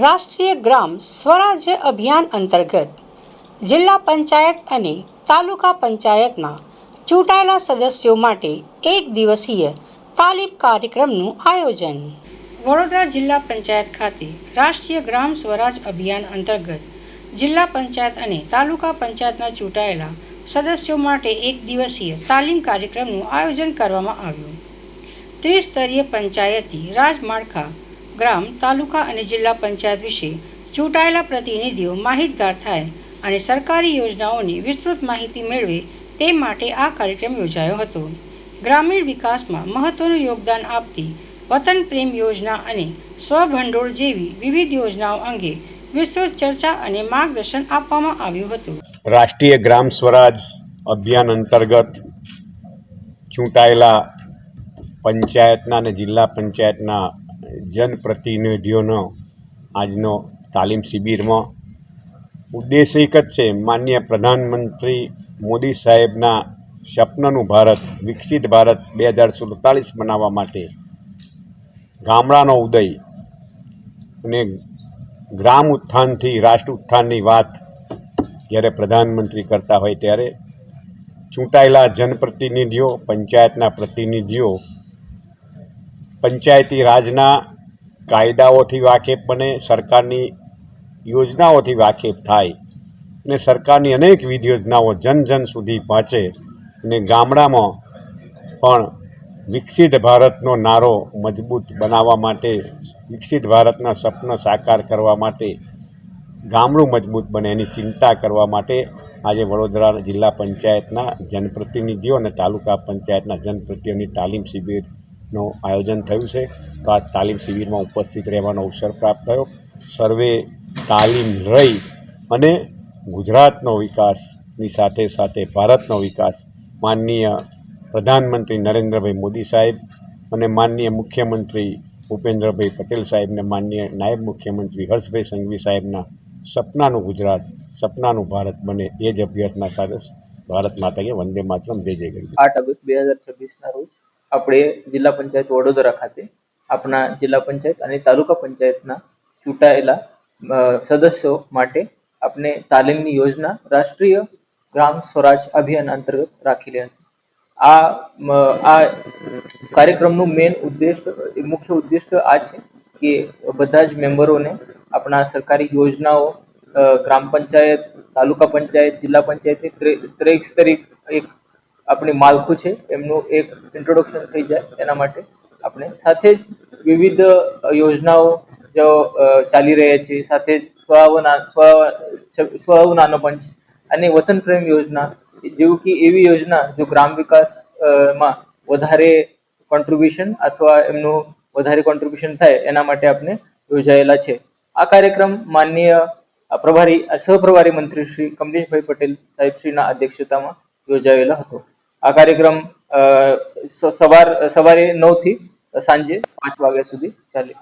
રાષ્ટ્રીય ગ્રામ સ્વરાજ્ય અભિયાન અંતર્ગત જિલ્લા પંચાયત અને તાલુકા પંચાયતમાં ચૂંટાયેલા સદસ્યો માટે એક દિવસીય તાલીમ કાર્યક્રમનું આયોજન. વડોદરા જિલ્લા પંચાયત ખાતે રાષ્ટ્રીય ગ્રામ સ્વરાજ અભિયાન અંતર્ગત જિલ્લા પંચાયત અને તાલુકા પંચાયતના ચૂંટાયેલા સદસ્યો માટે એક દિવસીય તાલીમ કાર્યક્રમનું આયોજન કરવામાં આવ્યું. ત્રિસ્તરીય પંચાયતી રાજમાળખા, ગ્રામ, તાલુકા અને જિલ્લા પંચાયત વિશે ચૂંટાયેલા પ્રતિનિધિઓ માહિતગાર થાય અને સરકારી યોજનાઓની વિસ્તૃત માહિતી મેળવે તે માટે આ કાર્યક્રમ યોજાયો હતો. ગ્રામીણ વિકાસમાં મહત્વનું યોગદાન આપતી વતન પ્રેમ યોજના અને સ્વભંડોળ જેવી વિવિધ યોજનાઓ અંગે વિસ્તૃત ચર્ચા અને માર્ગદર્શન આપવામાં આવ્યું હતું. રાષ્ટ્રીય ગ્રામ સ્વરાજ અભિયાન અંતર્ગત ચૂંટાયેલા પંચાયતના અને જિલ્લા પંચાયતના જનપ્રતિનિધિઓનો આજનો તાલીમ શિબિરમાં ઉદ્દેશ એક જ છે. માનનીય પ્રધાનમંત્રી મોદી સાહેબના સપનાનું ભારત, વિકસિત ભારત 2047 બનાવવા માટે ગામડાનો ઉદય અને ગ્રામ ઉત્થાનથી રાષ્ટ્ર ઉત્થાનની વાત જ્યારે પ્રધાનમંત્રી કરતા હોય ત્યારે ચૂંટાયેલા જનપ્રતિનિધિઓ, પંચાયતના પ્રતિનિધિઓ પંચાયતી રાજના કાયદાઓથી વાકેફ બને, સરકારની યોજનાઓથી વાકેફ થાય અને સરકારની અનેકવિધ યોજનાઓ જન જન સુધી પહોંચે અને ગામડામાં પણ વિકસિત ભારતનો નારો મજબૂત બનાવવા માટે, વિકસિત ભારતના સપના સાકાર કરવા માટે ગામડું મજબૂત બને એની ચિંતા કરવા માટે આજે વડોદરા જિલ્લા પંચાયતના જનપ્રતિનિધિઓ અને તાલુકા પંચાયતના જનપ્રતિનિધિઓની તાલીમ શિબિરનું આયોજન થયું છે. તો આ તાલીમ શિબિરમાં ઉપસ્થિત રહેવાનો અવસર પ્રાપ્ત થયો. સર્વે તાલીમ લઈ અને ગુજરાતનો વિકાસની સાથે સાથે ભારતનો વિકાસ માનનીય પ્રધાનમંત્રી નરેન્દ્રભાઈ મોદી સાહેબ અને માનનીય મુખ્યમંત્રી ભૂપેન્દ્રભાઈ પટેલ સાહેબને માનનીય નાયબ મુખ્યમંત્રી હર્ષભાઈ સંઘવી સાહેબના સપનાનું ગુજરાત, સપનાનું ભારત બને એ જ અભ્યર્થના સાથે ભારત માતા કે વંદે માતરમ, જય જય ગરવી. 8 ઓગસ્ટ 2026ના રોજ આપણે જિલ્લા પંચાયત વડોદરા ખાતે આપણા જિલ્લા પંચાયત અને તાલુકા પંચાયતના ચૂંટાયેલા સદસ્યો માટે આપણે તાલીમની યોજના રાષ્ટ્રીય ગ્રામ સ્વરાજ અભિયાન અંતર્ગત રાખેલી હતી. આ કાર્યક્રમનું મુખ્ય ઉદ્દેશ આ છે કે બધા જ મેમ્બરોને આપણા સરકારી યોજનાઓ, ગ્રામ પંચાયત, તાલુકા પંચાયત, જિલ્લા પંચાયતની ત્રિસ્તરીય એક આપણી માળખું છે એમનું એક ઇન્ટ્રોડક્શન થઈ જાય એના માટે આપણે સાથે જ વિવિધ યોજનાઓ જો ચાલી રહી છે, સાથે જ સ્વનાનો પંચ અને વતન પ્રેમ યોજના જેવું કે એવી યોજના જો ગ્રામ વિકાસમાં વધારે કોન્ટ્રીબ્યુશન અથવા એમનું વધારે કોન્ટ્રીબ્યુશન થાય એના માટે આપણે યોજાયેલા છે. આ કાર્યક્રમ માનનીય સહપ્રભારી મંત્રી શ્રી કમલેશભાઈ પટેલ સાહેબશ્રીના અધ્યક્ષતામાં યોજાયેલો હતો. આ કાર્યક્રમ સવારે 9 થી સાંજે 5 વાગ્યા સુધી ચાલે.